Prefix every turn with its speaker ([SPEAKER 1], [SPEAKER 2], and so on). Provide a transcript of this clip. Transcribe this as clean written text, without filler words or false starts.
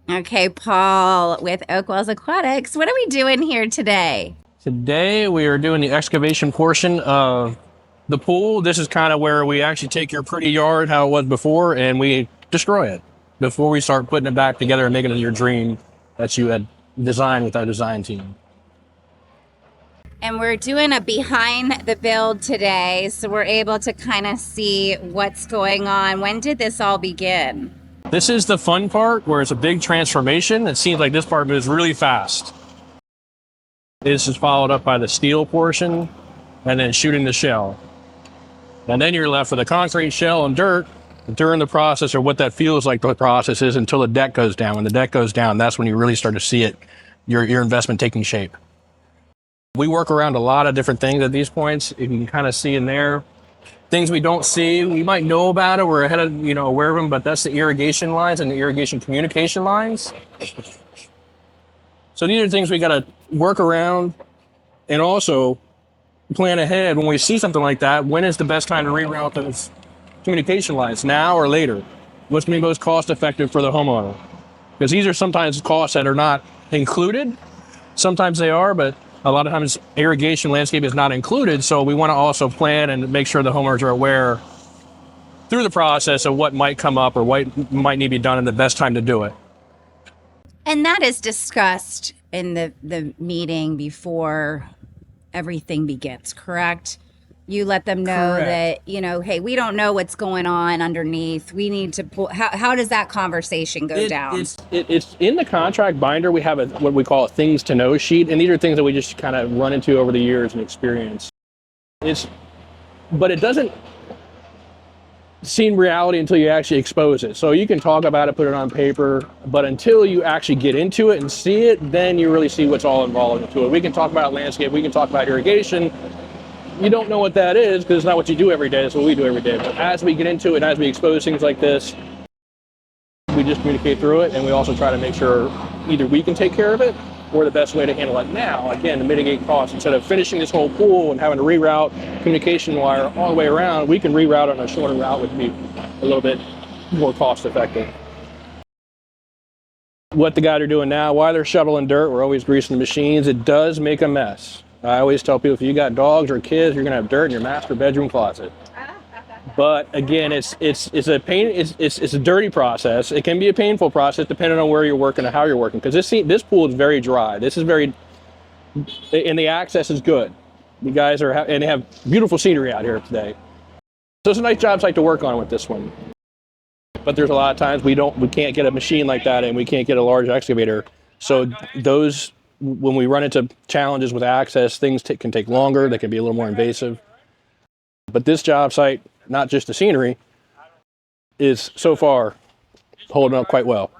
[SPEAKER 1] Okay, Paul with Wells Aquatics. What are we doing here today?
[SPEAKER 2] Today we are doing the excavation portion of the pool. This is kind of where we actually take your pretty yard, how it was before, and we destroy it before we start putting it back together and making it your dream that you had designed with our design team.
[SPEAKER 1] And we're doing a behind the build today, so we're able to kind of see what's going on. When did this all begin?
[SPEAKER 2] This is the fun part where it's a big transformation. It seems like this part moves really fast. This is followed up by the steel portion and then shooting the shell. And then you're left with a concrete shell and dirt during the process, or what that feels like the process is, until the deck goes down. When the deck goes down, that's when you really start to see it, your investment taking shape. We work around a lot of different things at these points. You can kind of see in there things we don't see. We might know about it. We're ahead of, aware of them, but that's the irrigation lines and the irrigation communication lines. So these are things we got to work around and also plan ahead. When we see something like that, when is the best time to reroute those communication lines, now or later? What's going to be most cost effective for the homeowner? Because these are sometimes costs that are not included. Sometimes they are, but a lot of times irrigation landscape is not included. So we want to also plan and make sure the homeowners are aware through the process of what might come up or what might need to be done and the best time to do it.
[SPEAKER 1] And that is discussed in the meeting before everything begins, correct? You let them know
[SPEAKER 2] Correct.
[SPEAKER 1] that, hey, we don't know what's going on underneath. We need to pull. How does that conversation go down?
[SPEAKER 2] It's in the contract binder. We have what we call a things to know sheet. And these are things that we just kind of run into over the years and experience. But it doesn't seem reality until you actually expose it. So you can talk about it, put it on paper, but until you actually get into it and see it, then you really see what's all involved into it. We can talk about landscape, we can talk about irrigation. You don't know what that is because it's not what you do every day. It's what we do every day. But as we get into it, as we expose things like this, we just communicate through it, and we also try to make sure either we can take care of it or the best way to handle it now, again, to mitigate costs. Instead of finishing this whole pool and having to reroute communication wire all the way around, we can reroute on a shorter route, which would be a little bit more cost effective. What the guys are doing now, while they're shoveling dirt, we're always greasing the machines. It does make a mess. I always tell people, if you got dogs or kids, you're gonna have dirt in your master bedroom closet. But again, it's a pain. It's a dirty process. It can be a painful process depending on where you're working and how you're working. Because this pool is very dry. This is very, and the access is good. You guys and they have beautiful scenery out here today. So it's a nice job site to work on with this one. But there's a lot of times we can't get a machine like that, and we can't get a large excavator. So when we run into challenges with access, things can take longer. They can be a little more invasive. But this job site, not just the scenery, is so far holding up quite well.